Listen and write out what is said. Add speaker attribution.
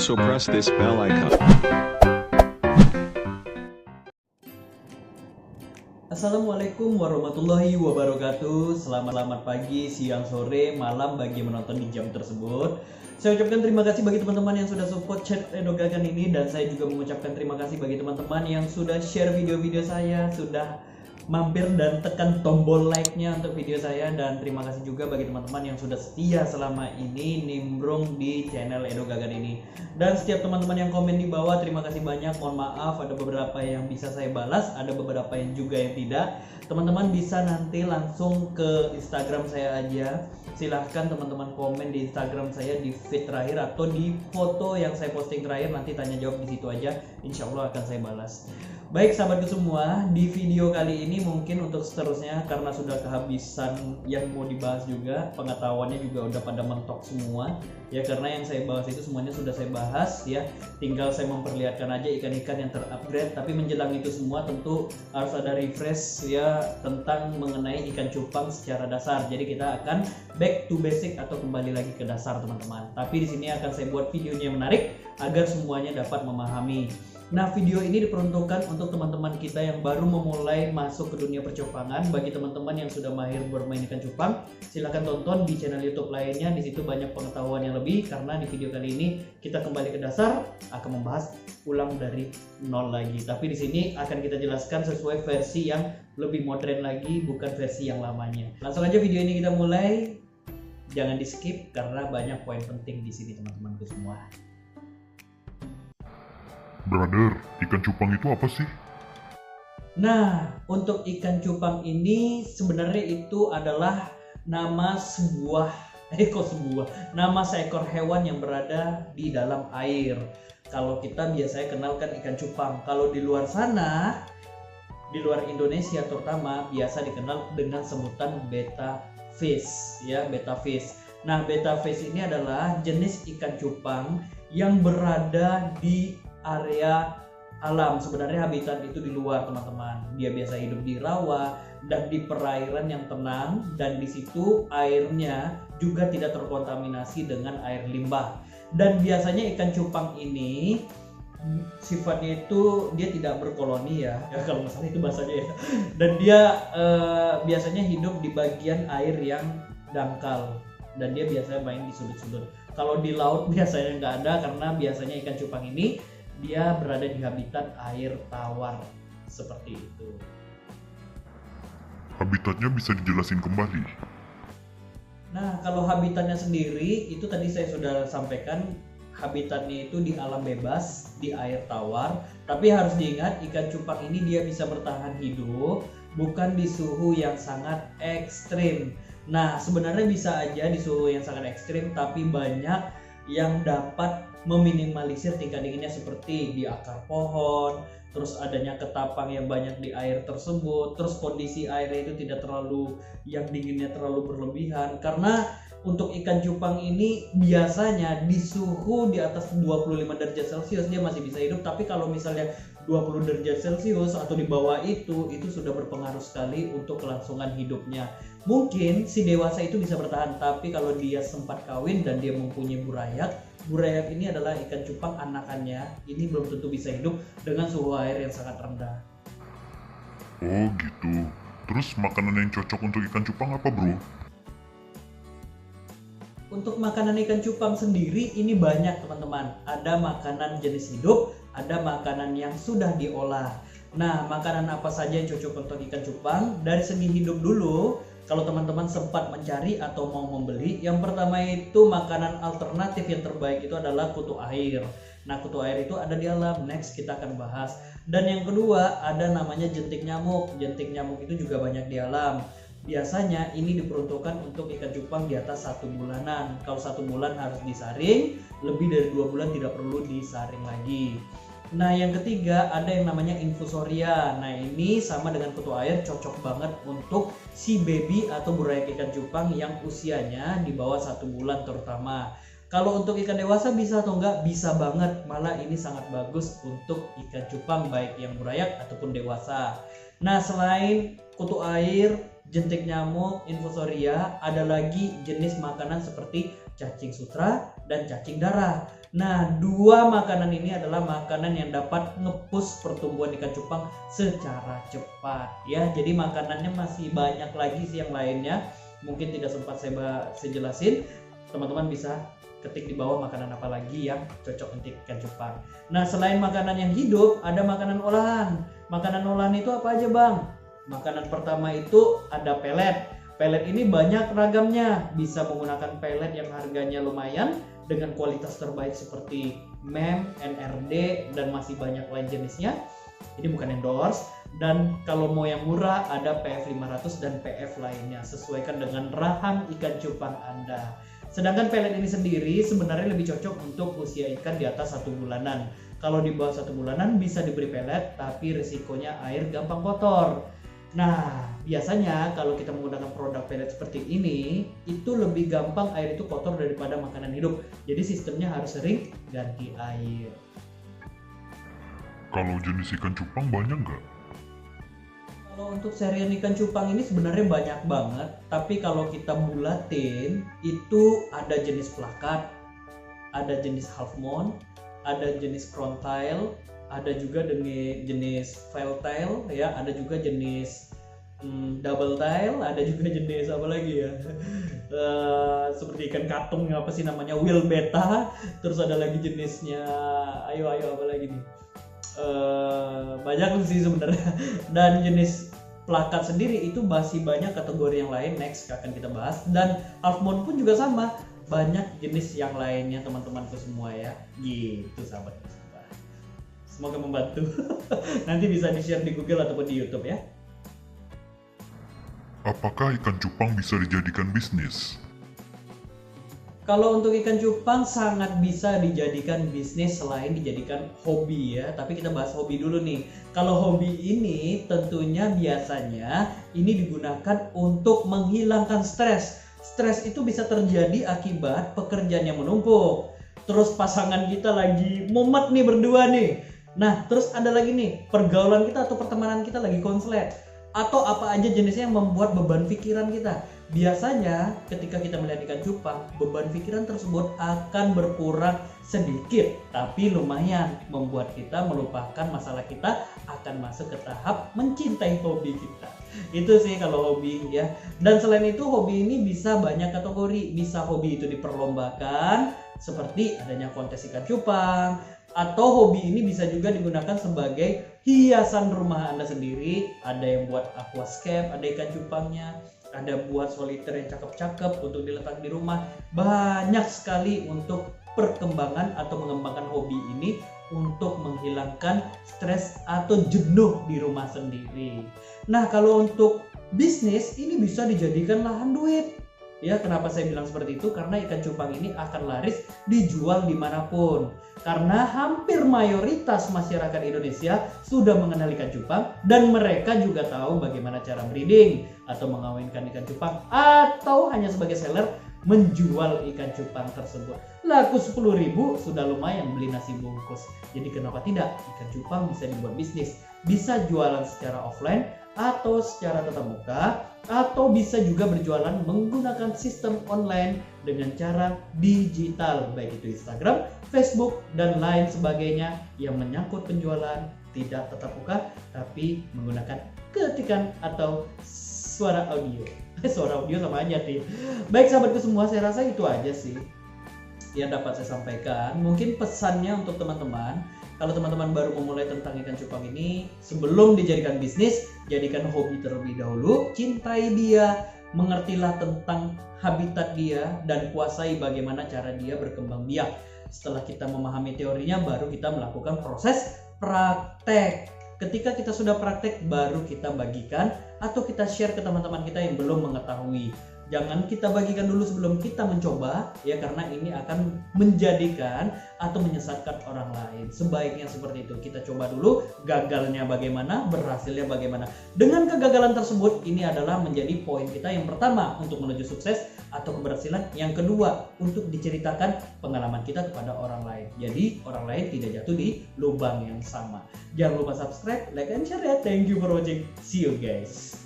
Speaker 1: Also press this bell icon.
Speaker 2: Assalamualaikum warahmatullahi wabarakatuh. Selamat pagi, siang, sore, malam bagi yang menonton di jam tersebut. Saya ucapkan terima kasih bagi teman-teman yang sudah support channel Edo Gagan ini. Dan saya juga mengucapkan terima kasih bagi teman-teman yang sudah share video-video saya, sudah mampir dan tekan tombol like-nya untuk video saya. Dan terima kasih juga bagi teman-teman yang sudah setia selama ini nimbrung di channel Edo Gagan ini. Dan setiap teman-teman yang komen di bawah, terima kasih banyak. Mohon maaf, ada beberapa yang bisa saya balas, ada beberapa yang juga yang tidak. Teman-teman bisa nanti langsung ke Instagram saya aja. Silahkan teman-teman komen di Instagram saya di feed terakhir atau di foto yang saya posting terakhir, nanti tanya jawab di situ aja. Insya Allah akan saya balas. Baik sahabatku semua, di video kali ini mungkin untuk seterusnya karena sudah kehabisan yang mau dibahas juga, pengetahuannya juga udah pada mentok semua ya, karena yang saya bahas itu semuanya sudah saya bahas ya, tinggal saya memperlihatkan aja ikan-ikan yang terupgrade. Tapi menjelang itu semua tentu harus ada refresh ya tentang mengenai ikan cupang secara dasar. Jadi kita akan back to basic atau kembali lagi ke dasar teman-teman. Tapi di sini akan saya buat videonya yang menarik agar semuanya dapat memahami. Nah, video ini diperuntukkan untuk teman-teman kita yang baru memulai masuk ke dunia percupangan. Bagi teman-teman yang sudah mahir bermain ikan cupang, silahkan tonton di channel YouTube lainnya. Di situ banyak pengetahuan yang lebih, karena di video kali ini kita kembali ke dasar, akan membahas ulang dari nol lagi. Tapi di sini akan kita jelaskan sesuai versi yang lebih modern lagi, bukan versi yang lamanya. Langsung aja video ini kita mulai. Jangan di skip karena banyak poin penting di sini teman-temanku semua.
Speaker 3: Brother, ikan cupang itu apa sih?
Speaker 2: Nah, untuk ikan cupang ini sebenarnya itu adalah nama nama seekor hewan yang berada di dalam air. Kalau kita biasanya kenalkan ikan cupang, kalau di luar sana, di luar Indonesia terutama, biasa dikenal dengan sebutan betta fish ya, betta fish. Nah, betta fish ini adalah jenis ikan cupang yang berada di area alam. Sebenarnya habitat itu di luar teman-teman. Dia biasa hidup di rawa dan di perairan yang tenang, dan di situ airnya juga tidak terkontaminasi dengan air limbah. Dan biasanya ikan cupang ini sifatnya itu dia tidak berkoloni ya kalau nggak salah itu bahasanya ya. Dan dia biasanya hidup di bagian air yang dangkal, dan dia biasanya main di sudut-sudut. Kalau di laut biasanya nggak ada, karena biasanya ikan cupang ini dia berada di habitat air tawar seperti itu.
Speaker 3: Habitatnya bisa dijelasin kembali?
Speaker 2: Nah, kalau habitatnya sendiri itu tadi saya sudah sampaikan, habitatnya itu di alam bebas, di air tawar. Tapi harus diingat, ikan cupang ini dia bisa bertahan hidup bukan di suhu yang sangat ekstrim. Nah, sebenarnya bisa aja di suhu yang sangat ekstrim, tapi banyak yang dapat meminimalisir tingkat dinginnya, seperti di akar pohon, terus adanya ketapang yang banyak di air tersebut, terus kondisi airnya itu tidak terlalu yang dinginnya terlalu berlebihan. Karena untuk ikan cupang ini biasanya di suhu di atas 25 derajat Celcius dia masih bisa hidup, tapi kalau misalnya 20 derajat Celcius atau di bawah itu sudah berpengaruh sekali untuk kelangsungan hidupnya. Mungkin si dewasa itu bisa bertahan, tapi kalau dia sempat kawin dan dia mempunyai burayak ini adalah ikan cupang anakannya, ini belum tentu bisa hidup dengan suhu air yang sangat rendah.
Speaker 3: Oh gitu. Terus makanan yang cocok untuk ikan cupang apa bro?
Speaker 2: Untuk makanan ikan cupang sendiri ini banyak teman-teman. Ada makanan jenis hidup, ada makanan yang sudah diolah. Nah, makanan apa saja yang cocok untuk ikan cupang? Dari segi hidup dulu, kalau teman-teman sempat mencari atau mau membeli, yang pertama itu makanan alternatif yang terbaik itu adalah kutu air. Nah, kutu air itu ada di alam, next kita akan bahas. Dan yang kedua ada namanya jentik nyamuk. Jentik nyamuk itu juga banyak di alam. Biasanya ini diperuntukkan untuk ikan cupang di atas 1 bulanan. Kalau 1 bulan harus disaring, lebih dari 2 bulan tidak perlu disaring lagi. Nah, yang ketiga ada yang namanya infusoria. Nah, ini sama dengan kutu air, cocok banget untuk si baby atau burayak ikan cupang yang usianya di bawah 1 bulan terutama. Kalau untuk ikan dewasa bisa atau enggak? Bisa banget, malah ini sangat bagus untuk ikan cupang baik yang burayak ataupun dewasa. Nah, selain kutu air, jentik nyamuk, infusoria, ada lagi jenis makanan seperti cacing sutra, dan cacing darah. Nah, dua makanan ini adalah makanan yang dapat nge-push pertumbuhan ikan cupang secara cepat ya. Jadi makanannya masih banyak lagi sih yang lainnya. Mungkin tidak sempat saya jelasin. Teman-teman bisa ketik di bawah makanan apa lagi yang cocok untuk ikan cupang. Nah, selain makanan yang hidup, ada makanan olahan. Makanan olahan itu apa aja, Bang? Makanan pertama itu ada pelet. Pelet ini banyak ragamnya. Bisa menggunakan pelet yang harganya lumayan dengan kualitas terbaik seperti MEM, NRD, dan masih banyak lain jenisnya. Ini bukan endorse. Dan kalau mau yang murah ada PF 500 dan PF lainnya. Sesuaikan dengan rahang ikan cupang Anda. Sedangkan pelet ini sendiri sebenarnya lebih cocok untuk usia ikan di atas 1 bulanan. Kalau di bawah 1 bulanan bisa diberi pelet, tapi risikonya air gampang kotor. Nah, biasanya kalau kita menggunakan produk pelet seperti ini, itu lebih gampang air itu kotor daripada makanan hidup. Jadi sistemnya harus sering ganti air.
Speaker 3: Kalau jenis ikan cupang banyak nggak?
Speaker 2: Kalau untuk serian ikan cupang ini sebenarnya banyak banget, tapi kalau kita bulatin itu ada jenis plakat, ada jenis half moon, ada jenis crown tail, ada juga jenis veil tail ya, ada juga jenis double tail, ada juga jenis apa lagi ya, seperti ikan katung apa sih namanya, wheel beta, terus ada lagi jenisnya, ayo apa lagi nih, banyak sih sebenarnya. Dan jenis plakat sendiri itu masih banyak kategori yang lain, next akan kita bahas. Dan half moon pun juga sama, banyak jenis yang lainnya teman-temanku semua ya, gitu sahabatku semua. Semoga membantu. Nanti bisa di-share di Google ataupun di YouTube ya.
Speaker 3: Apakah ikan cupang bisa dijadikan bisnis?
Speaker 2: Kalau untuk ikan cupang sangat bisa dijadikan bisnis selain dijadikan hobi ya. Tapi kita bahas hobi dulu nih. Kalau hobi ini tentunya biasanya ini digunakan untuk menghilangkan stres. Stres itu bisa terjadi akibat pekerjaan yang menumpuk. Terus pasangan kita lagi mumet nih berdua nih. Nah, terus ada lagi nih, pergaulan kita atau pertemanan kita lagi konslet. Atau apa aja jenisnya yang membuat beban pikiran kita. Biasanya ketika kita melihat ikan cupang, beban pikiran tersebut akan berkurang sedikit, tapi lumayan membuat kita melupakan masalah kita, akan masuk ke tahap mencintai hobi kita. Itu sih kalau hobi ya. Dan selain itu hobi ini bisa banyak kategori. Bisa hobi itu diperlombakan seperti adanya kontes ikan cupang, atau hobi ini bisa juga digunakan sebagai hiasan rumah Anda sendiri. Ada yang buat aquascape, ada ikan cupangnya, ada buat soliter yang cakep-cakep untuk diletak di rumah. Banyak sekali untuk perkembangan atau mengembangkan hobi ini untuk menghilangkan stres atau jenuh di rumah sendiri. Nah, kalau untuk bisnis ini bisa dijadikan lahan duit. Ya, kenapa saya bilang seperti itu? Karena ikan cupang ini akan laris dijual dimanapun. Karena hampir mayoritas masyarakat Indonesia sudah mengenal ikan cupang dan mereka juga tahu bagaimana cara breeding atau mengawinkan ikan cupang, atau hanya sebagai seller menjual ikan cupang tersebut. Laku 10.000 sudah lumayan beli nasi bungkus. Jadi kenapa tidak? Ikan cupang bisa dibuat bisnis. Bisa jualan secara offline atau secara tatap muka, atau bisa juga berjualan menggunakan sistem online dengan cara digital, baik itu Instagram, Facebook, dan lain sebagainya yang menyangkut penjualan tidak tatap muka tapi menggunakan ketikan atau suara audio. Suara audio sama aja sih. Baik sahabatku semua, saya rasa itu aja sih yang dapat saya sampaikan. Mungkin pesannya untuk teman-teman, kalau teman-teman baru memulai tentang ikan cupang ini, sebelum dijadikan bisnis, jadikan hobi terlebih dahulu, cintai dia, mengertilah tentang habitat dia, dan kuasai bagaimana cara dia berkembang biak. Setelah kita memahami teorinya, baru kita melakukan proses praktek. Ketika kita sudah praktek, baru kita bagikan atau kita share ke teman-teman kita yang belum mengetahui. Jangan kita bagikan dulu sebelum kita mencoba ya, karena ini akan menjadikan atau menyesatkan orang lain. Sebaiknya seperti itu, kita coba dulu, gagalnya bagaimana, berhasilnya bagaimana. Dengan kegagalan tersebut, ini adalah menjadi poin kita yang pertama untuk menuju sukses atau keberhasilan. Yang kedua, untuk diceritakan pengalaman kita kepada orang lain. Jadi orang lain tidak jatuh di lubang yang sama. Jangan lupa subscribe, like, and share ya. Thank you for watching. See you guys.